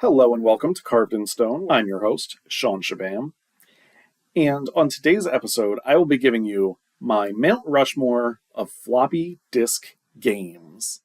Hello and welcome to Carved in Stone. I'm your host, Shawn Chabam. And on today's episode, I will be giving you my Mount Rushmore of floppy disk games.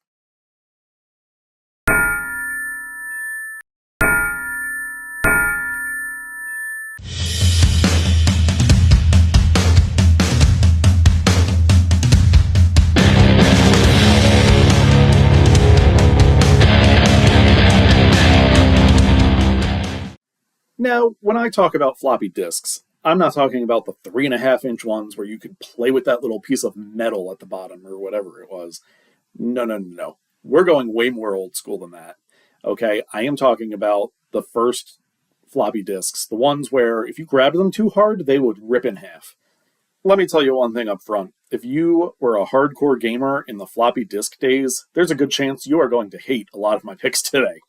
Now, when I talk about floppy disks, I'm not talking about the 3.5-inch ones where you could play with that little piece of metal at the bottom or whatever it was. No. We're going way more old school than that. Okay, I am talking about the first floppy disks, the ones where if you grabbed them too hard, they would rip in half. Let me tell you one thing up front. If you were a hardcore gamer in the floppy disk days, there's a good chance you are going to hate a lot of my picks today.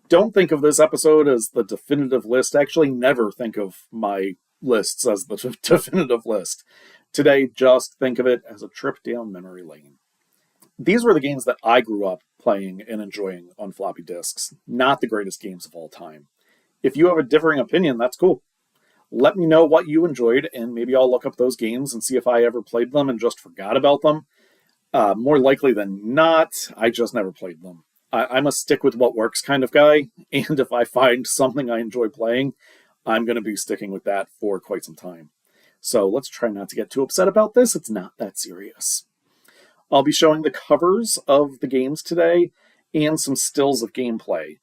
Don't think of this episode as the definitive list. Actually, never think of my lists as the definitive list. Today, just think of it as a trip down memory lane. These were the games that I grew up playing and enjoying on floppy disks, not the greatest games of all time. If you have a differing opinion, that's cool. Let me know what you enjoyed, and maybe I'll look up those games and see if I ever played them and just forgot about them. More likely than not, I just never played them. I'm a stick with what works kind of guy, and if I find something I enjoy playing, I'm going to be sticking with that for quite some time. So let's try not to get too upset about this. It's not that serious. I'll be showing the covers of the games today and some stills of gameplay.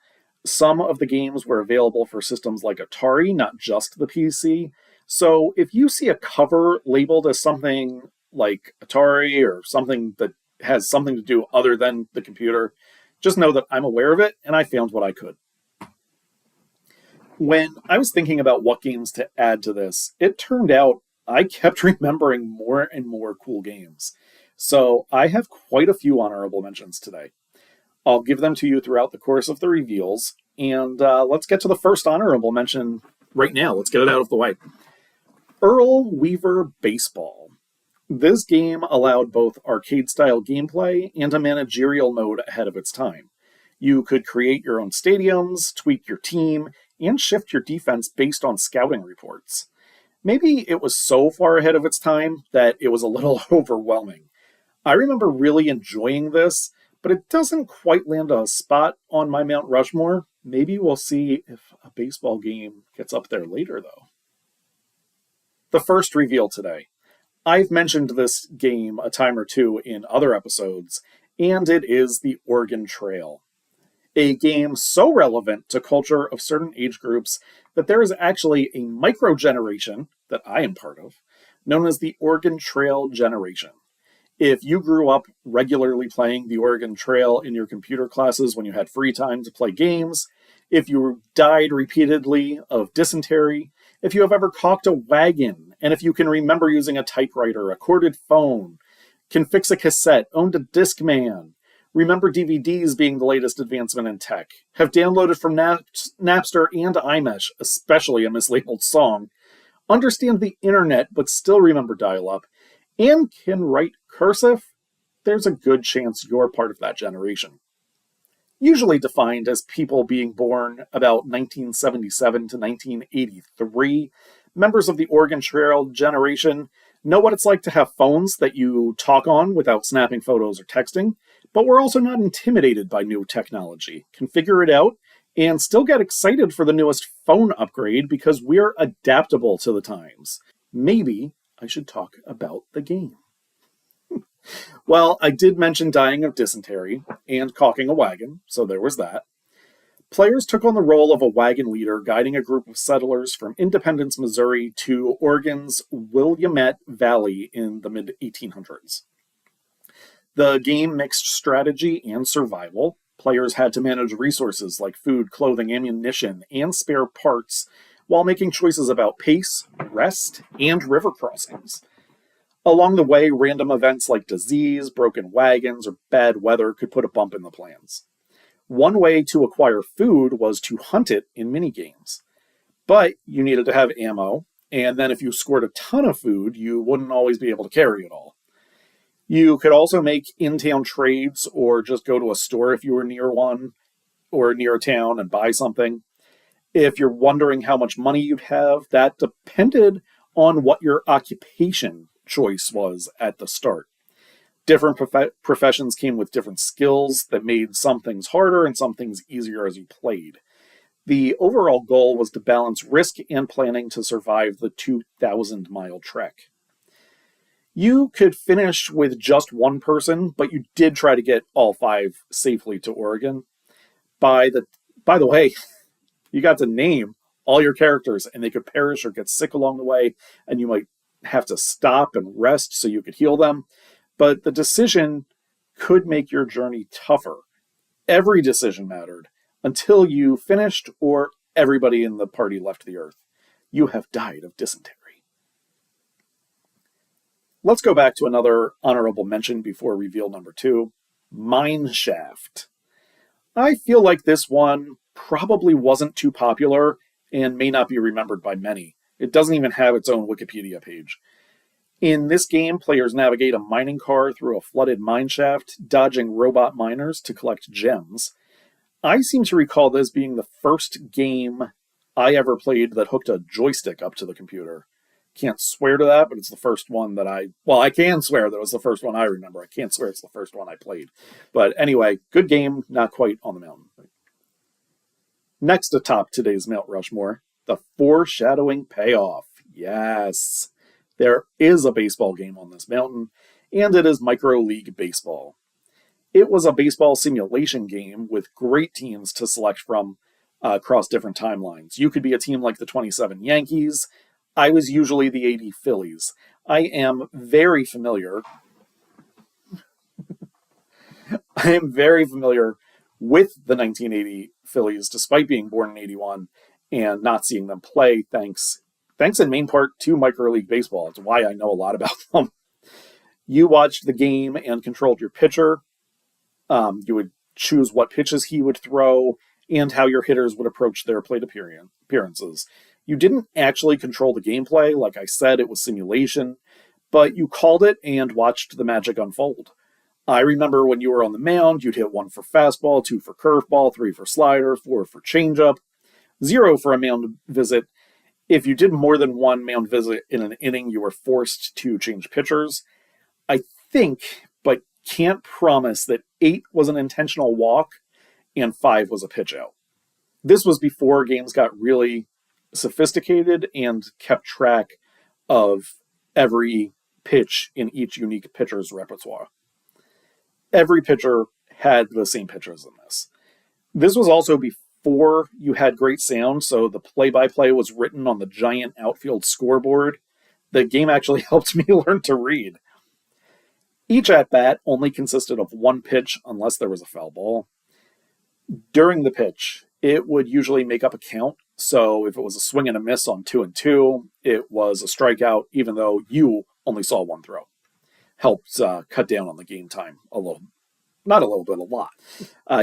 Some of the games were available for systems like Atari, not just the PC. So if you see a cover labeled as something like Atari or something that has something to do other than the computer, just know that I'm aware of it, and I found what I could. When I was thinking about what games to add to this, it turned out I kept remembering more and more cool games. So I have quite a few honorable mentions today. I'll give them to you throughout the course of the reveals, and let's get to the first honorable mention right now. Let's get it out of the way. Earl Weaver Baseball. This game allowed both arcade-style gameplay and a managerial mode ahead of its time. You could create your own stadiums, tweak your team, and shift your defense based on scouting reports. Maybe it was so far ahead of its time that it was a little overwhelming. I remember really enjoying this, but it doesn't quite land a spot on my Mount Rushmore. Maybe we'll see if a baseball game gets up there later, though. The first reveal today. I've mentioned this game a time or two in other episodes, and it is the Oregon Trail. A game so relevant to culture of certain age groups that there is actually a micro-generation that I am part of, known as the Oregon Trail generation. If you grew up regularly playing the Oregon Trail in your computer classes when you had free time to play games, if you died repeatedly of dysentery, if you have ever caulked a wagon, and if you can remember using a typewriter, a corded phone, can fix a cassette, owned a Discman, remember DVDs being the latest advancement in tech, have downloaded from Napster and iMesh, especially a mislabeled song, understand the internet but still remember dial-up, and can write cursive, there's a good chance you're part of that generation. Usually defined as people being born about 1977 to 1983, members of the Oregon Trail generation know what it's like to have phones that you talk on without snapping photos or texting, but we're also not intimidated by new technology, can figure it out, and still get excited for the newest phone upgrade because we're adaptable to the times. Maybe I should talk about the game. Well, I did mention dying of dysentery and caulking a wagon, so there was that. Players took on the role of a wagon leader guiding a group of settlers from Independence, Missouri to Oregon's Willamette Valley in the mid-1800s. The game mixed strategy and survival. Players had to manage resources like food, clothing, ammunition, and spare parts while making choices about pace, rest, and river crossings. Along the way, random events like disease, broken wagons, or bad weather could put a bump in the plans. One way to acquire food was to hunt it in minigames. But you needed to have ammo, and then if you scored a ton of food, you wouldn't always be able to carry it all. You could also make in-town trades or just go to a store if you were near one. or near a town and buy something. If you're wondering how much money you'd have, that depended on what your occupation choice was at the start. Different professions came with different skills that made some things harder and some things easier as you played. The overall goal was to balance risk and planning to survive the 2,000-mile trek. You could finish with just one person, but you did try to get all 5 safely to Oregon. By the way, you got to name all your characters, and they could perish or get sick along the way, and you might have to stop and rest so you could heal them. But the decision could make your journey tougher. Every decision mattered until you finished or everybody in the party left the earth. You have died of dysentery. Let's go back to another honorable mention before reveal number 2, Mine Shaft. I feel like this one probably wasn't too popular and may not be remembered by many. It doesn't even have its own Wikipedia page. In this game, players navigate a mining car through a flooded mine shaft, dodging robot miners to collect gems. I seem to recall this being the first game I ever played that hooked a joystick up to the computer. Can't swear to that, but it's the first one that I can swear that it was the first one I remember. I can't swear it's the first one I played. But anyway, good game, not quite on the mountain. Next atop today's Mount Rushmore, the foreshadowing Payoff. Yes, there is a baseball game on this mountain, and it is Micro League Baseball. It was a baseball simulation game with great teams to select from across different timelines. You could be a team like the 27 Yankees. I was usually the 80 Phillies. I am very familiar with the 1980 Phillies, despite being born in 81 and not seeing them play, thanks in main part to Micro League Baseball. It's why I know a lot about them. You watched the game and controlled your pitcher. You would choose what pitches he would throw and how your hitters would approach their plate appearances. You didn't actually control the gameplay. Like I said, it was simulation, but you called it and watched the magic unfold. I remember when you were on the mound, you'd hit 1 for fastball, 2 for curveball, 3 for slider, 4 for changeup, 0 for a mound visit. If you did more than 1 mound visit in an inning, you were forced to change pitchers. I think, but can't promise, that 8 was an intentional walk and 5 was a pitch out. This was before games got really sophisticated and kept track of every pitch in each unique pitcher's repertoire. Every pitcher had the same pitches in this. This was also before you had great sound, so the play-by-play was written on the giant outfield scoreboard. The game actually helped me learn to read. Each at-bat only consisted of 1 pitch unless there was a foul ball. During the pitch, it would usually make up a count. So if it was a swing and a miss on 2 and 2, it was a strikeout, even though you only saw 1 throw. Helped cut down on the game time a little. Not a little bit, a lot.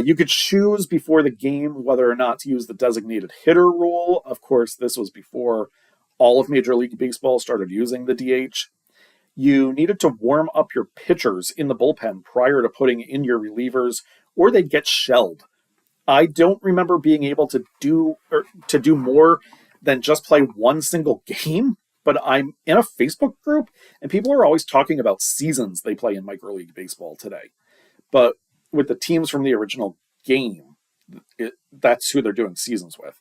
You could choose before the game whether or not to use the designated hitter rule. Of course, this was before all of Major League Baseball started using the DH. You needed to warm up your pitchers in the bullpen prior to putting in your relievers, or they'd get shelled. I don't remember being able to do more than just play 1 single game, but I'm in a Facebook group, and people are always talking about seasons they play in Micro League Baseball today. But with the teams from the original game, that's who they're doing seasons with.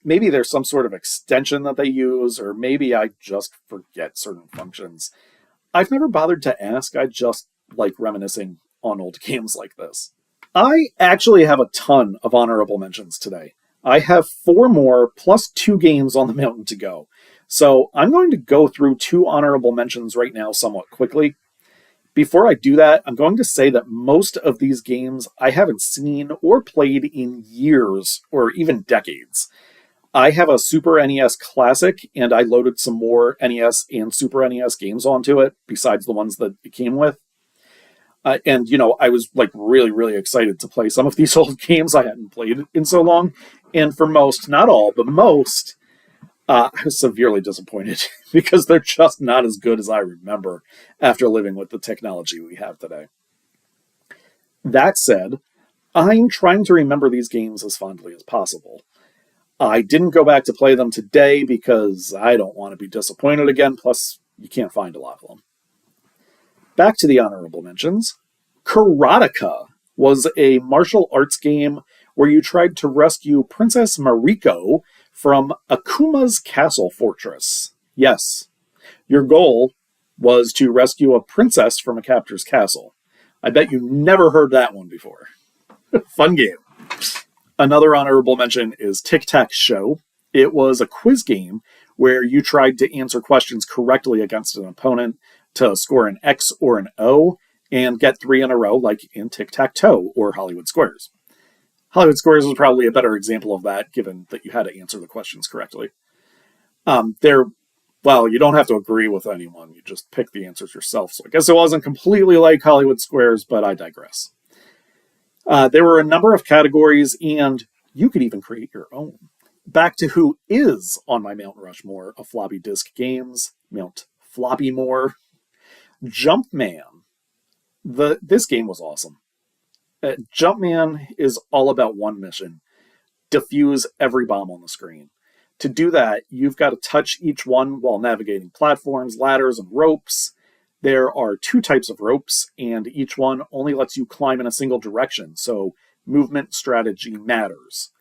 Maybe there's some sort of extension that they use, or maybe I just forget certain functions. I've never bothered to ask. I just like reminiscing on old games like this. I actually have a ton of honorable mentions today. I have 4 more plus 2 games on the mountain to go. So I'm going to go through 2 honorable mentions right now somewhat quickly. Before I do that, I'm going to say that most of these games I haven't seen or played in years or even decades. I have a Super NES Classic, and I loaded some more NES and Super NES games onto it, besides the ones that it came with. And I was really, really excited to play some of these old games I hadn't played in so long. And for most, not all, but most, I was severely disappointed because they're just not as good as I remember after living with the technology we have today. That said, I'm trying to remember these games as fondly as possible. I didn't go back to play them today because I don't want to be disappointed again, plus you can't find a lot of them. Back to the honorable mentions. Karateka was a martial arts game where you tried to rescue Princess Mariko from Akuma's castle fortress. Yes, your goal was to rescue a princess from a captor's castle. I bet you never heard that one before. Fun game. Another honorable mention is Tic-Tac-Show. It was a quiz game where you tried to answer questions correctly against an opponent to score an X or an O and get 3 in a row, like in Tic-Tac-Toe or Hollywood Squares. Hollywood Squares is probably a better example of that, given that you had to answer the questions correctly. You don't have to agree with anyone. You just pick the answers yourself. So I guess it wasn't completely like Hollywood Squares, but I digress. There were a number of categories, and you could even create your own. Back to who is on my Mount Rushmore of floppy disk games, Mount Floppymore. Jumpman. This game was awesome. Jumpman is all about one mission: defuse every bomb on the screen. To do that, you've got to touch each one while navigating platforms, ladders, and ropes. There are 2 types of ropes, and each one only lets you climb in a single direction, so movement strategy matters.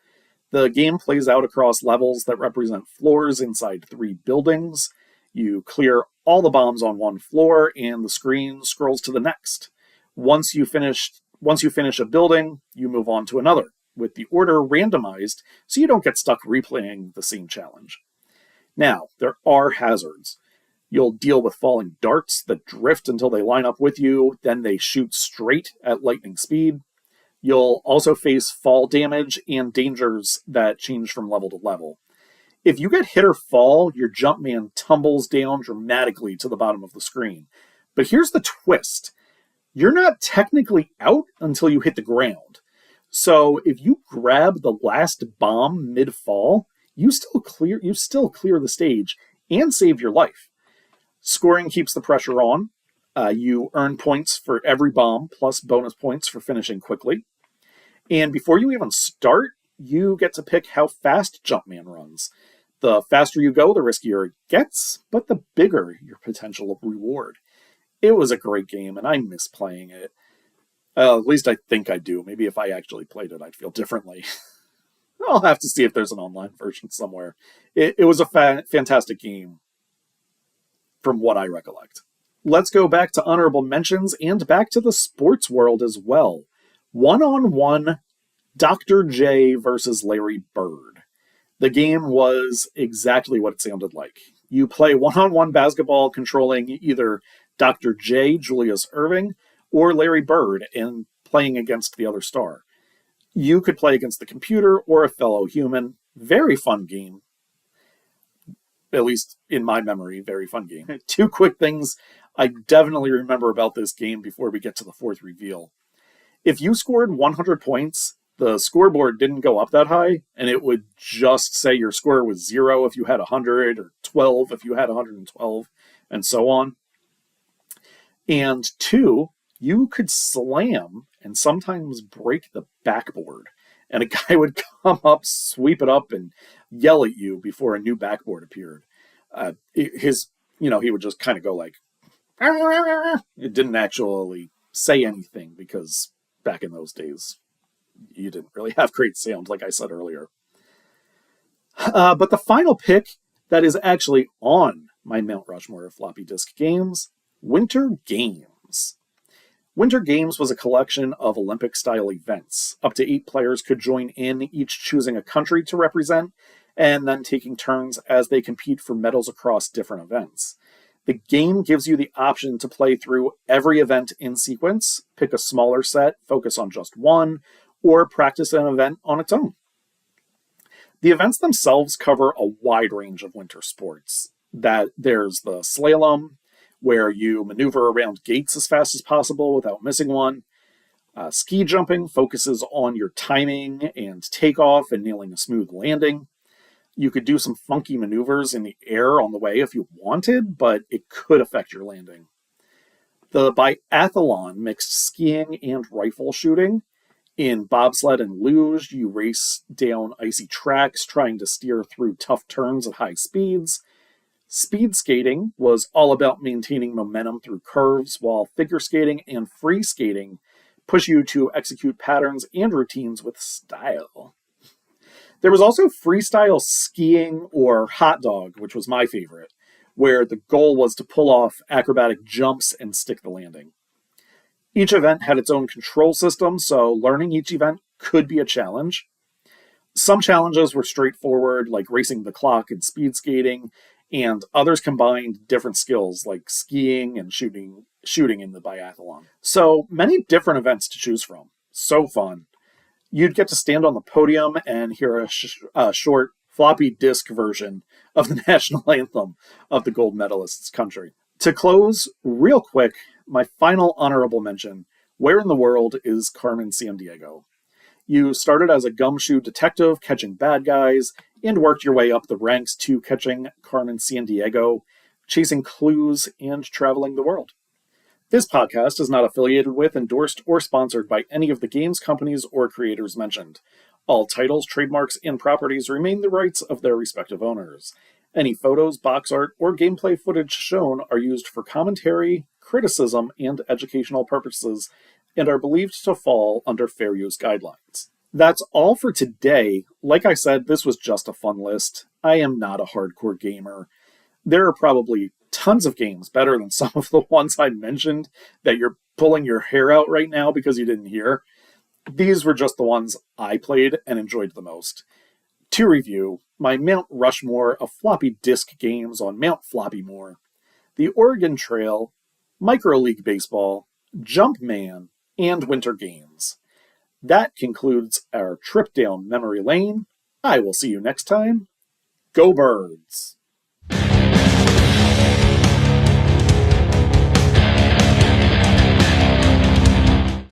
The game plays out across levels that represent floors inside 3 buildings. You clear all the bombs on one floor, and the screen scrolls to the next. Once you finish a building, you move on to another, with the order randomized so you don't get stuck replaying the same challenge. Now, there are hazards. You'll deal with falling darts that drift until they line up with you, then they shoot straight at lightning speed. You'll also face fall damage and dangers that change from level to level. If you get hit or fall, your Jumpman tumbles down dramatically to the bottom of the screen. But here's the twist. You're not technically out until you hit the ground. So if you grab the last bomb mid-fall, you still clear the stage and save your life. Scoring keeps the pressure on. You earn points for every bomb, plus bonus points for finishing quickly. And before you even start, you get to pick how fast Jumpman runs. The faster you go, the riskier it gets, but the bigger your potential reward. It was a great game, and I miss playing it. At least I think I do. Maybe if I actually played it, I'd feel differently. I'll have to see if there's an online version somewhere. It was a fantastic game, from what I recollect. Let's go back to honorable mentions and back to the sports world as well. 1-on-1 Dr. J versus Larry Bird. The game was exactly what it sounded like. You play 1-on-1 basketball controlling either Dr. J, Julius Erving, or Larry Bird and playing against the other star. You could play against the computer or a fellow human. Very fun game. At least in my memory, very fun game. 2 quick things I definitely remember about this game before we get to the 4th reveal. If you scored 100 points, the scoreboard didn't go up that high, and it would just say your score was 0 if you had 100, or 12 if you had 112, and so on. And 2, you could slam and sometimes break the backboard. And a guy would come up, sweep it up, and yell at you before a new backboard appeared. He would just kind of go like, it didn't actually say anything because back in those days, you didn't really have great sound, like I said earlier. But the final pick that is actually on my Mount Rushmore of floppy disk games, Winter Games. Winter Games was a collection of Olympic-style events. Up to 8 players could join in, each choosing a country to represent, and then taking turns as they compete for medals across different events. The game gives you the option to play through every event in sequence, pick a smaller set, focus on just one, or practice an event on its own. The events themselves cover a wide range of winter sports. There's the slalom, where you maneuver around gates as fast as possible without missing one. Ski jumping focuses on your timing and takeoff and nailing a smooth landing. You could do some funky maneuvers in the air on the way if you wanted, but it could affect your landing. The biathlon mixed skiing and rifle shooting, In bobsled and luge, you race down icy tracks trying to steer through tough turns at high speeds. Speed skating was all about maintaining momentum through curves, while figure skating and free skating push you to execute patterns and routines with style. There was also freestyle skiing or hot dog, which was my favorite, where the goal was to pull off acrobatic jumps and stick the landing. Each event had its own control system, so learning each event could be a challenge. Some challenges were straightforward, like racing the clock and speed skating, and others combined different skills, like skiing and shooting in the biathlon. So many different events to choose from. So fun. You'd get to stand on the podium and hear a short floppy disk version of the national anthem of the gold medalists' country. To close, real quick, my final honorable mention, where in the world is Carmen Sandiego? You started as a gumshoe detective catching bad guys and worked your way up the ranks to catching Carmen Sandiego, chasing clues, and traveling the world. This podcast is not affiliated with, endorsed, or sponsored by any of the games companies or creators mentioned. All titles, trademarks, and properties remain the rights of their respective owners. Any photos, box art, or gameplay footage shown are used for commentary, criticism, and educational purposes, and are believed to fall under fair use guidelines. That's all for today. Like I said, this was just a fun list. I am not a hardcore gamer. There are probably tons of games better than some of the ones I mentioned that you're pulling your hair out right now because you didn't hear. These were just the ones I played and enjoyed the most. To review, my Mount Rushmore of floppy disk games on Mount Floppymore, the Oregon Trail, Micro League Baseball, Jumpman, and Winter Games. That concludes our trip down memory lane. I will see you next time. Go Birds!